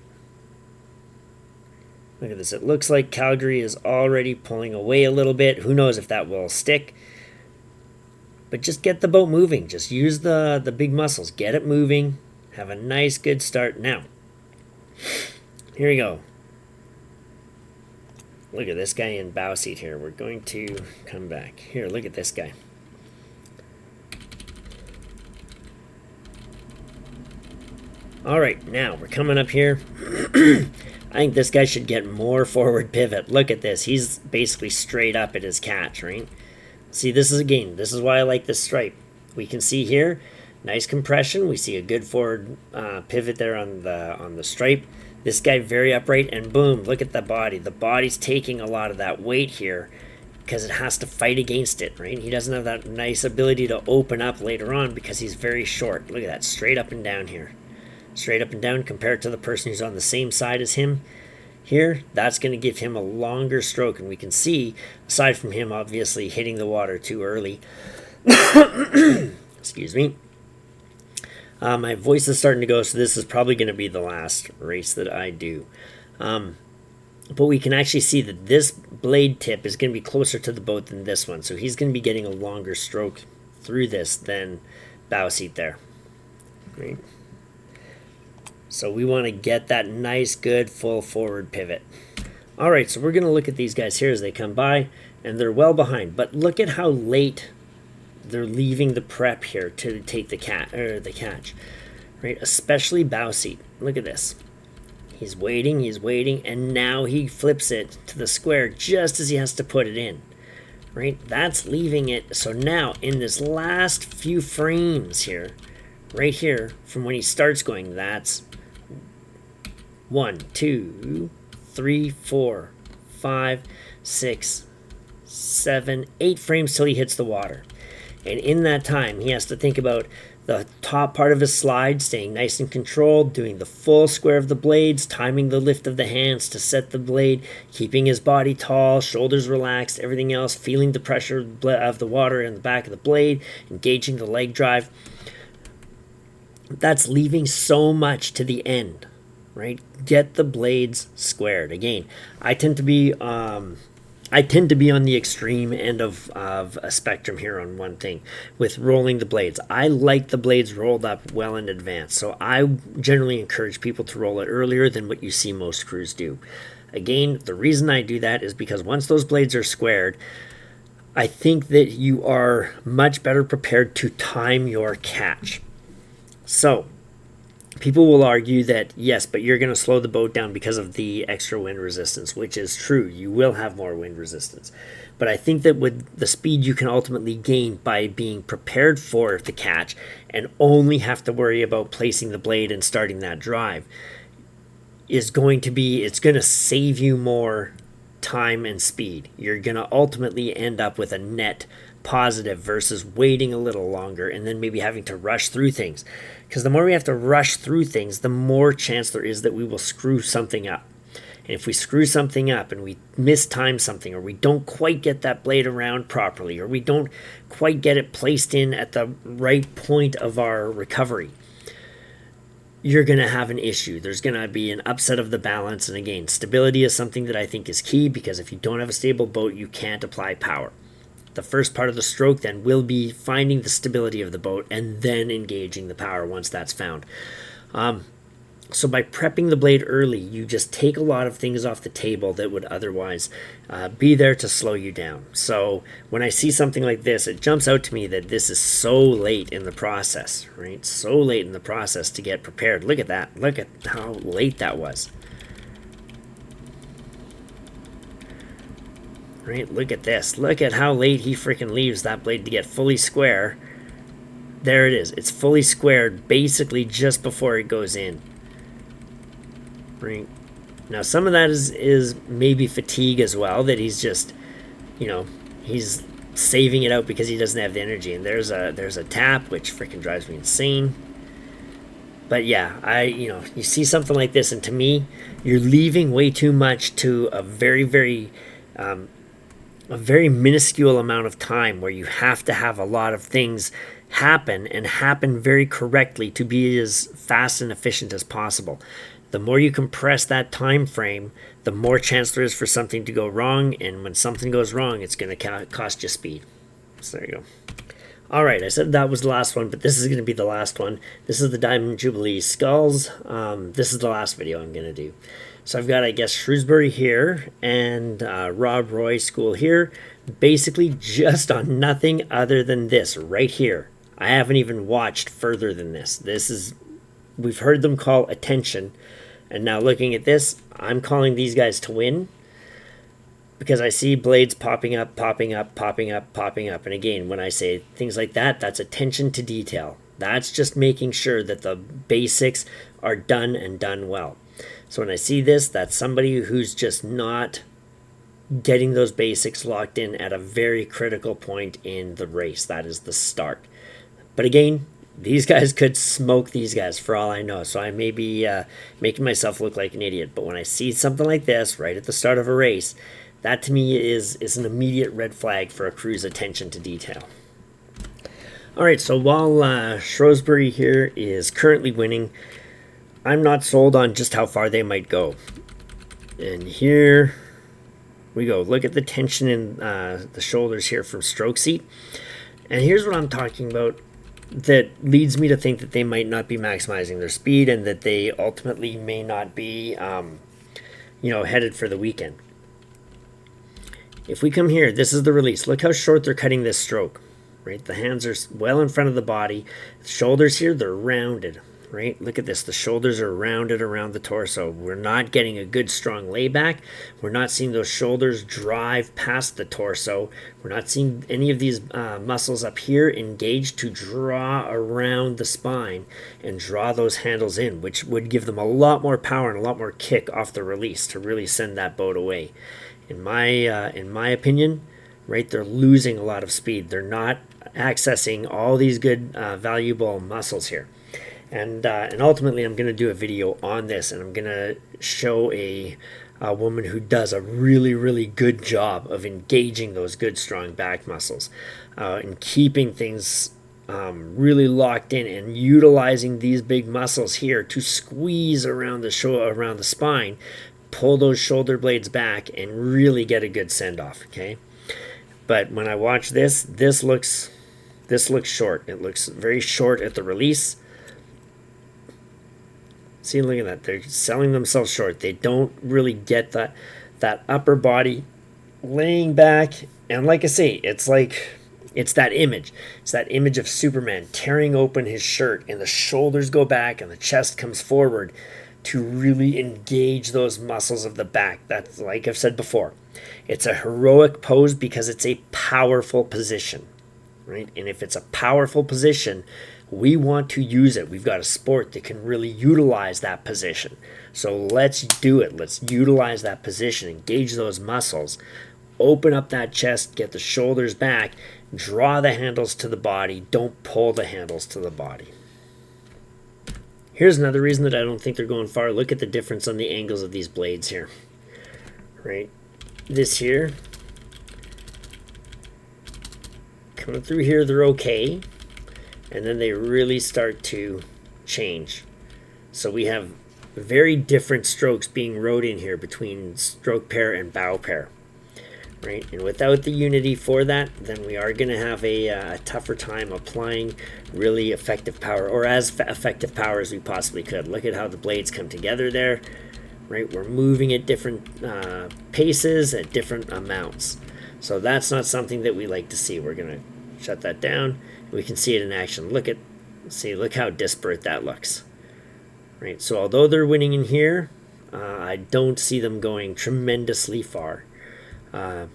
look at this. It looks like Calgary is already pulling away a little bit. Who knows if that will stick? But just get the boat moving. Just use the big muscles. Get it moving. Have a nice, good start. Now, here we go. Look at this guy in bow seat here. We're going to come back. Here, look at this guy. All right, now we're coming up here. I think this guy should get more forward pivot. Look at this. He's basically straight up at his catch, right? See, this is why I like this stripe. We can see here, nice compression. We see a good forward pivot there on the stripe. This guy very upright, and boom, look at the body. The body's taking a lot of that weight here because it has to fight against it, right? He doesn't have that nice ability to open up later on because he's very short. Look at that, straight up and down here. Straight up and down compared to the person who's on the same side as him. Here, that's going to give him a longer stroke, and we can see, aside from him obviously hitting the water too early, excuse me, my voice is starting to go, so this is probably going to be the last race that I do. But we can actually see that this blade tip is going to be closer to the boat than this one, so he's going to be getting a longer stroke through this than bow seat there. Great. So we want to get that nice, good, full forward pivot. All right, so we're going to look at these guys here as they come by, and they're well behind. But look at how late they're leaving the prep here to take the catch, right? Especially bow seat. Look at this. He's waiting, and now he flips it to the square just as he has to put it in, right? That's leaving it. So now in this last few frames here, right here, from when he starts going, that's 1, 2, 3, 4, 5, 6, 7, 8 frames till he hits the water. And in that time, he has to think about the top part of his slide, staying nice and controlled, doing the full square of the blades, timing the lift of the hands to set the blade, keeping his body tall, shoulders relaxed, everything else, feeling the pressure of the water in the back of the blade, engaging the leg drive. That's leaving so much to the end, right? Get the blades squared. Again, I tend to be on the extreme end of a spectrum here on one thing with rolling the blades. I like the blades rolled up well in advance, so I generally encourage people to roll it earlier than what you see most crews do. Again, the reason I do that is because once those blades are squared, I think that you are much better prepared to time your catch. So, people will argue that, yes, but you're going to slow the boat down because of the extra wind resistance, which is true. You will have more wind resistance. But I think that with the speed you can ultimately gain by being prepared for the catch and only have to worry about placing the blade and starting that drive, it's going to save you more time and speed. You're going to ultimately end up with a net positive versus waiting a little longer and then maybe having to rush through things. Because the more we have to rush through things, the more chance there is that we will screw something up. And if we screw something up and we mistime something, or we don't quite get that blade around properly, or we don't quite get it placed in at the right point of our recovery, you're going to have an issue. There's going to be an upset of the balance. And again, stability is something that I think is key, because if you don't have a stable boat, you can't apply power. The first part of the stroke then will be finding the stability of the boat and then engaging the power once that's found. So by prepping the blade early, you just take a lot of things off the table that would otherwise be there to slow you down. So when I see something like this, it jumps out to me that this is so late in the process, right? So late in the process to get prepared. Look at that. Look at how late that was. Right? Look at this. Look at how late he freaking leaves that blade to get fully square. There it is. It's fully squared basically just before it goes in. Right. Now some of that is maybe fatigue as well, that he's just, he's saving it out because he doesn't have the energy. And there's a tap, which freaking drives me insane. But yeah, you see something like this, and to me, you're leaving way too much to a very, very minuscule amount of time where you have to have a lot of things happen and happen very correctly to be as fast and efficient as possible. The more you compress that time frame, the more chance there is for something to go wrong, and when something goes wrong, it's going to cost you speed. So there you go. All right, I said that was the last one, but this is going to be the last one. This is the Diamond Jubilee Skulls. This is the last video I'm going to do. So I've got, I guess, Shrewsbury here and Rob Roy School here, basically just on nothing other than this right here. I haven't even watched further than this. We've heard them call attention, and now looking at this, I'm calling these guys to win, because I see blades popping up, popping up, popping up, popping up. And again, when I say things like that, that's attention to detail. That's just making sure that the basics are done and done well. So when I see this, that's somebody who's just not getting those basics locked in at a very critical point in the race. That is the start. But again, these guys could smoke these guys for all I know. So I may be making myself look like an idiot. But when I see something like this right at the start of a race, that to me is an immediate red flag for a crew's attention to detail. All right, so while Shrewsbury here is currently winning, I'm not sold on just how far they might go. And here we go. Look at the tension in the shoulders here from stroke seat. And here's what I'm talking about that leads me to think that they might not be maximizing their speed, and that they ultimately may not be, headed for the weekend. If we come here, this is the release. Look how short they're cutting this stroke, right? The hands are well in front of the body. The shoulders here, they're rounded, right? Look at this. The shoulders are rounded around the torso. We're not getting a good strong layback. We're not seeing those shoulders drive past the torso. We're not seeing any of these muscles up here engaged to draw around the spine and draw those handles in, which would give them a lot more power and a lot more kick off the release to really send that boat away. In my opinion, right, they're losing a lot of speed. They're not accessing all these good, valuable muscles here. And ultimately, I'm going to do a video on this, and I'm going to show a woman who does a really, really good job of engaging those good, strong back muscles and keeping things really locked in, and utilizing these big muscles here to squeeze around the spine, pull those shoulder blades back, and really get a good send-off, okay? But when I watch this looks short. It looks very short at the release. See, look at that. They're selling themselves short. They don't really get that upper body laying back. And like I say, it's that image. It's that image of Superman tearing open his shirt, and the shoulders go back and the chest comes forward to really engage those muscles of the back. That's, like I've said before, it's a heroic pose because it's a powerful position. right? And if it's a powerful position, we want to use it. We've got a sport that can really utilize that position. So let's do it. Let's utilize that position, engage those muscles, open up that chest, get the shoulders back, draw the handles to the body. Don't pull the handles to the body. Here's another reason that I don't think they're going far. Look at the difference on the angles of these blades here, right? This here, coming through here, they're okay. And then they really start to change. So we have very different strokes being rode in here between stroke pair and bow pair, right? And without the unity for that, then we are going to have a tougher time applying really effective power, or as effective power as we possibly could. Look at how the blades come together there, right? We're moving at different paces at different amounts. So that's not something that we like to see. We're going to shut that down. We can see it in action. Look how disparate that looks. Right. So although they're winning in here, I don't see them going tremendously far. And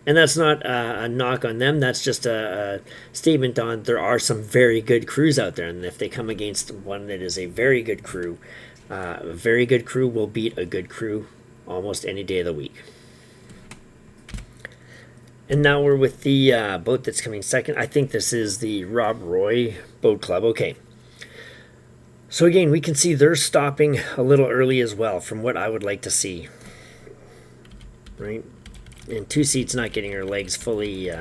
that's not a knock on them. That's just a statement on there are some very good crews out there. And if they come against one that is a very good crew will beat a good crew almost any day of the week. And now we're with the boat that's coming second. I think this is the Rob Roy Boat Club. Okay. So again, we can see they're stopping a little early as well from what I would like to see. Right? And Two Seat's not getting her legs fully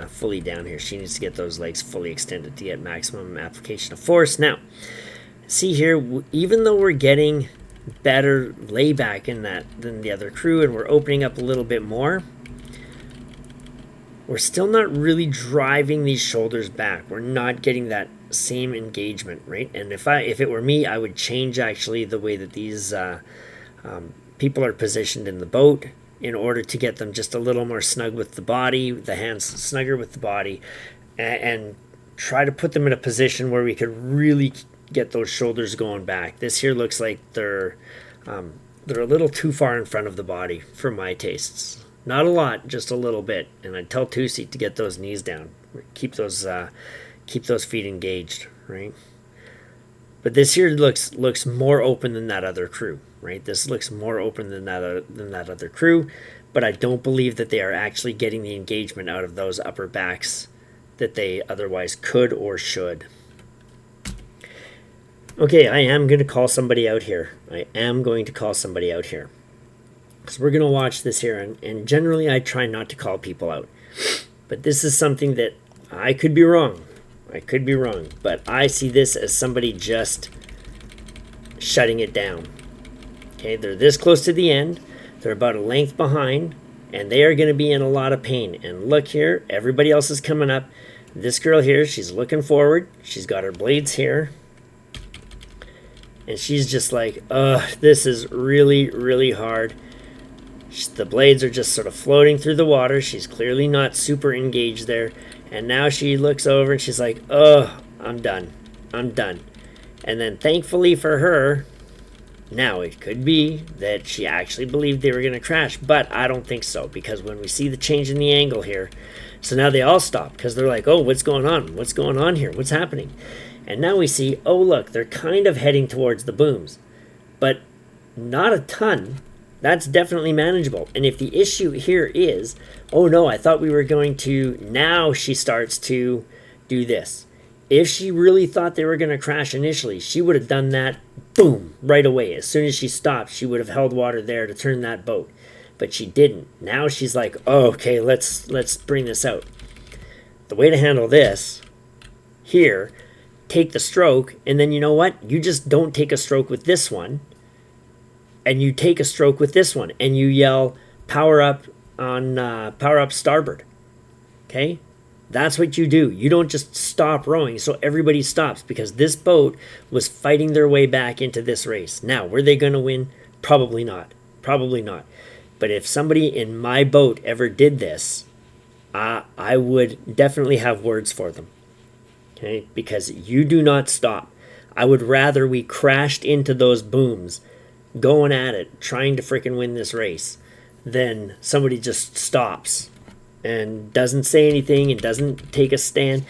down here. She needs to get those legs fully extended to get maximum application of force. Now, see here, even though we're getting better layback in that than the other crew, and we're opening up a little bit more, we're still not really driving these shoulders back. We're not getting that same engagement, right? And if it were me, I would change actually the way that these people are positioned in the boat in order to get them just a little more snug with the body, the hands snugger with the body, and try to put them in a position where we could really get those shoulders going back. This here looks like they're a little too far in front of the body for my tastes. Not a lot, just a little bit. And I'd tell Two Seat to get those knees down, keep those feet engaged, right? But this here looks more open than that other crew, right? This looks more open than that other crew, but I don't believe that they are actually getting the engagement out of those upper backs that they otherwise could or should. Okay, I am going to call somebody out here. So we're going to watch this here, and generally I try not to call people out. But this is something that I could be wrong. But I see this as somebody just shutting it down. Okay, they're this close to the end. They're about a length behind, and they are going to be in a lot of pain. And look here, everybody else is coming up. This girl here, she's looking forward. She's got her blades here. And she's just like, this is really, really hard. The blades are just sort of floating through the water. She's clearly not super engaged there. And now she looks over and she's like, I'm done. And then thankfully for her, now it could be that she actually believed they were going to crash. But I don't think so, because when we see the change in the angle here, so now they all stop because they're like, what's going on? What's going on here? What's happening? And now we see, look, they're kind of heading towards the booms. But not a ton. That's definitely manageable. And if the issue here is, no, I thought we were going to, now she starts to do this. If she really thought they were going to crash initially, she would have done that, boom, right away. As soon as she stopped, she would have held water there to turn that boat. But she didn't. Now she's like, okay, let's bring this out. The way to handle this, here, take the stroke, and then you know what? You just don't take a stroke with this one. And you take a stroke with this one, and you yell, power up starboard. Okay? That's what you do. You don't just stop rowing so everybody stops, because this boat was fighting their way back into this race. Now, were they going to win? Probably not. But if somebody in my boat ever did this, I would definitely have words for them. Okay? Because you do not stop. I would rather we crashed into those booms going at it, trying to freaking win this race, then somebody just stops and doesn't say anything and doesn't take a stand.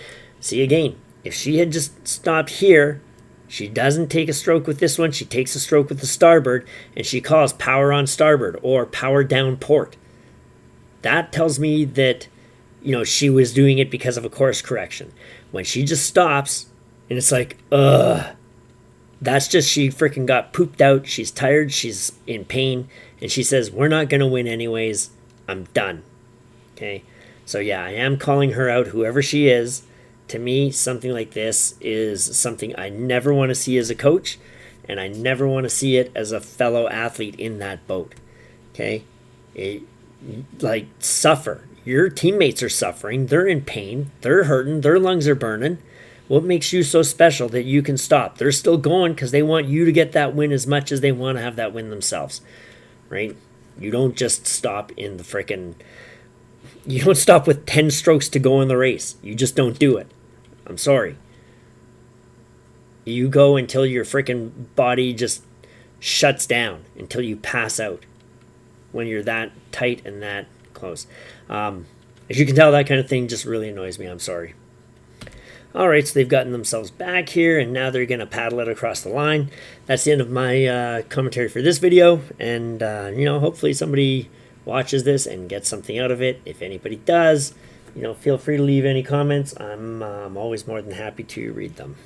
See, again, if she had just stopped here, she doesn't take a stroke with this one. She takes a stroke with the starboard, and she calls power on starboard or power down port. That tells me that, she was doing it because of a course correction. When she just stops, and it's like, ugh, that's just she freaking got pooped out. She's tired. She's in pain. And she says, we're not going to win anyways. I'm done. Okay? So, yeah, I am calling her out, whoever she is. To me, something like this is something I never want to see as a coach. And I never want to see it as a fellow athlete in that boat. Okay? Suffer. Your teammates are suffering. They're in pain. They're hurting. Their lungs are burning. What makes you so special that you can stop? They're still going because they want you to get that win as much as they want to have that win themselves, right? You don't just stop in the frickin'... You don't stop with 10 strokes to go in the race. You just don't do it. I'm sorry. You go until your frickin' body just shuts down, until you pass out, when you're that tight and that close. As you can tell, that kind of thing just really annoys me. I'm sorry. All right, so they've gotten themselves back here, and now they're going to paddle it across the line. That's the end of my commentary for this video, and, hopefully somebody watches this and gets something out of it. If anybody does, feel free to leave any comments. I'm always more than happy to read them.